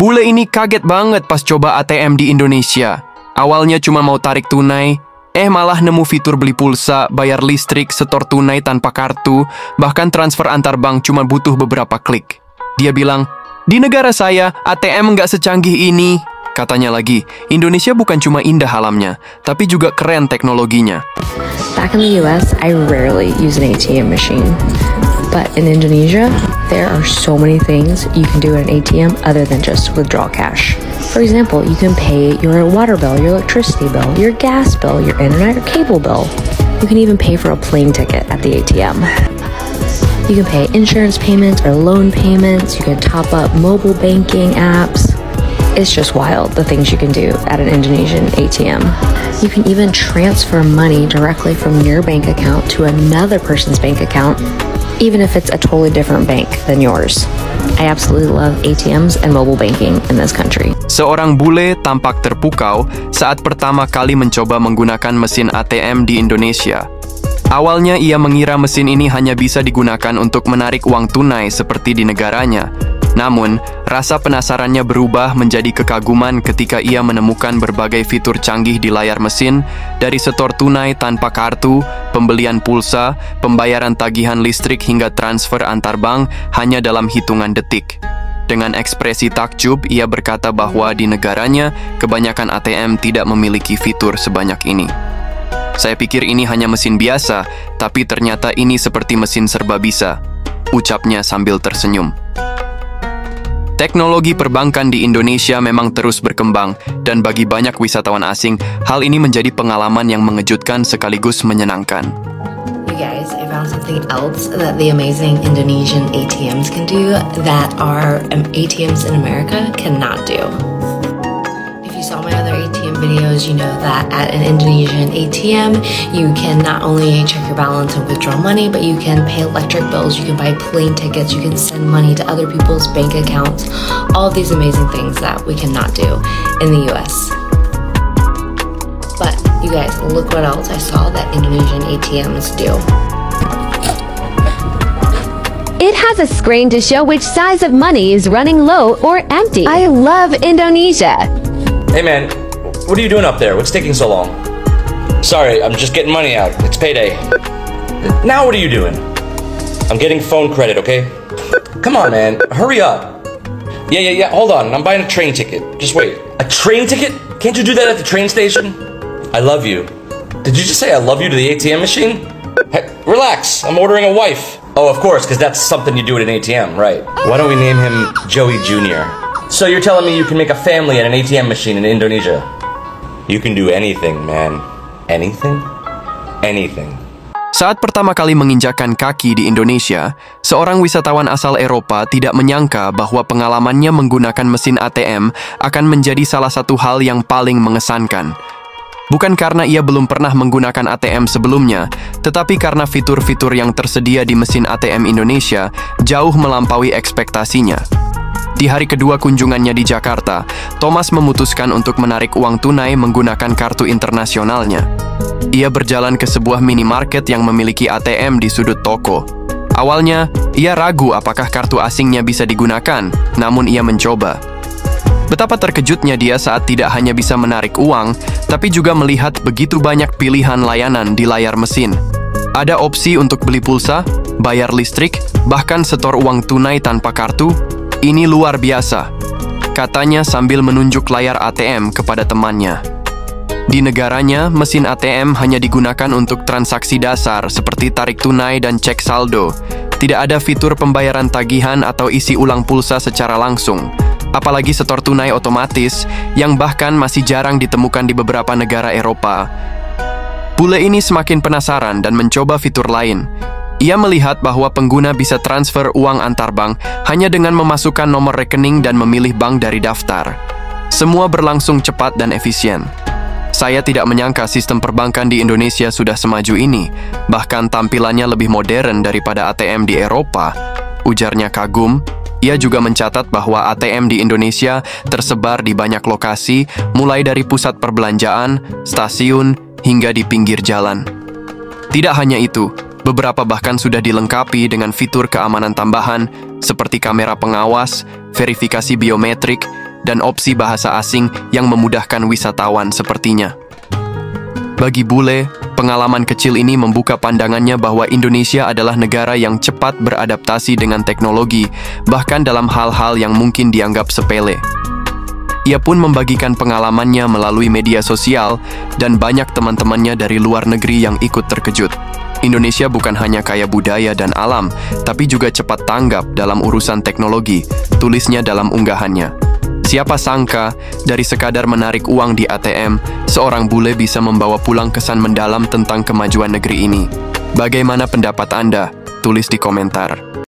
Bule ini kaget banget pas coba ATM di Indonesia. Awalnya cuma mau tarik tunai, malah nemu fitur beli pulsa, bayar listrik, setor tunai tanpa kartu, bahkan transfer antar bank cuma butuh beberapa klik. Dia bilang, di negara saya, ATM nggak secanggih ini. Katanya lagi, Indonesia bukan cuma indah alamnya, tapi juga keren teknologinya. Back in the US, I rarely use an ATM machine. But in Indonesia, there are so many things you can do at an ATM other than just withdraw cash. For example, you can pay your water bill, your electricity bill, your gas bill, your internet or cable bill. You can even pay for a plane ticket at the ATM. You can pay insurance payments or loan payments. You can top up mobile banking apps. It's just wild, the things you can do at an Indonesian ATM. You can even transfer money directly from your bank account to another person's bank account, even if it's a totally different bank than yours. I absolutely love ATMs and mobile banking in this country. Seorang bule tampak terpukau saat pertama kali mencoba menggunakan mesin ATM di Indonesia. Awalnya ia mengira mesin ini hanya bisa digunakan untuk menarik uang tunai seperti di negaranya. Namun, rasa penasarannya berubah menjadi kekaguman ketika ia menemukan berbagai fitur canggih di layar mesin, dari setor tunai tanpa kartu, pembelian pulsa, pembayaran tagihan listrik hingga transfer antar bank hanya dalam hitungan detik. Dengan ekspresi takjub, ia berkata bahwa di negaranya, kebanyakan ATM tidak memiliki fitur sebanyak ini. Saya pikir ini hanya mesin biasa, tapi ternyata ini seperti mesin serba bisa, ucapnya sambil tersenyum. Teknologi perbankan di Indonesia memang terus berkembang, dan bagi banyak wisatawan asing, hal ini menjadi pengalaman yang mengejutkan sekaligus menyenangkan. You guys, I found something else that the amazing Indonesian ATMs can do that our ATMs in America cannot do. If you saw my other ATM videos, you know that at an Indonesian ATM, you can not only check your balance and withdraw money, but you can pay electric bills, you can buy plane tickets, you can send money to other people's bank accounts, all of these amazing things that we cannot do in the US. But you guys, look what else I saw that Indonesian ATMs do. It has a screen to show which size of money is running low or empty. I love Indonesia. Hey man, what are you doing up there? What's taking so long? Sorry, I'm just getting money out. It's payday. Now what are you doing? I'm getting phone credit, okay? Come on, man. Hurry up. Yeah. Hold on. I'm buying a train ticket. Just wait. A train ticket? Can't you do that at the train station? I love you. Did you just say I love you to the ATM machine? Hey, relax. I'm ordering a wife. Oh, of course, because that's something you do at an ATM, right? Why don't we name him Joey Jr.? So you're telling me you can make a family at an ATM machine in Indonesia? You can do anything, man. Anything? Anything. Saat pertama kali menginjakkan kaki di Indonesia, seorang wisatawan asal Eropa tidak menyangka bahwa pengalamannya menggunakan mesin ATM akan menjadi salah satu hal yang paling mengesankan. Bukan karena ia belum pernah menggunakan ATM sebelumnya, tetapi karena fitur-fitur yang tersedia di mesin ATM Indonesia jauh melampaui ekspektasinya. Di hari kedua kunjungannya di Jakarta, Thomas memutuskan untuk menarik uang tunai menggunakan kartu internasionalnya. Ia berjalan ke sebuah minimarket yang memiliki ATM di sudut toko. Awalnya, ia ragu apakah kartu asingnya bisa digunakan, namun ia mencoba. Betapa terkejutnya dia saat tidak hanya bisa menarik uang, tapi juga melihat begitu banyak pilihan layanan di layar mesin. Ada opsi untuk beli pulsa, bayar listrik, bahkan setor uang tunai tanpa kartu. Ini luar biasa, katanya sambil menunjuk layar ATM kepada temannya. Di negaranya, mesin ATM hanya digunakan untuk transaksi dasar seperti tarik tunai dan cek saldo. Tidak ada fitur pembayaran tagihan atau isi ulang pulsa secara langsung, apalagi setor tunai otomatis yang bahkan masih jarang ditemukan di beberapa negara Eropa. Bule ini semakin penasaran dan mencoba fitur lain. Ia melihat bahwa pengguna bisa transfer uang antar bank hanya dengan memasukkan nomor rekening dan memilih bank dari daftar. Semua berlangsung cepat dan efisien. Saya tidak menyangka sistem perbankan di Indonesia sudah semaju ini, bahkan tampilannya lebih modern daripada ATM di Eropa, ujarnya kagum. Ia juga mencatat bahwa ATM di Indonesia tersebar di banyak lokasi, mulai dari pusat perbelanjaan, stasiun, hingga di pinggir jalan. Tidak hanya itu, beberapa bahkan sudah dilengkapi dengan fitur keamanan tambahan seperti kamera pengawas, verifikasi biometrik, dan opsi bahasa asing yang memudahkan wisatawan sepertinya. Bagi bule, pengalaman kecil ini membuka pandangannya bahwa Indonesia adalah negara yang cepat beradaptasi dengan teknologi, bahkan dalam hal-hal yang mungkin dianggap sepele. Ia pun membagikan pengalamannya melalui media sosial, dan banyak teman-temannya dari luar negeri yang ikut terkejut. Indonesia bukan hanya kaya budaya dan alam, tapi juga cepat tanggap dalam urusan teknologi, tulisnya dalam unggahannya. Siapa sangka, dari sekadar menarik uang di ATM, seorang bule bisa membawa pulang kesan mendalam tentang kemajuan negeri ini. Bagaimana pendapat Anda? Tulis di komentar.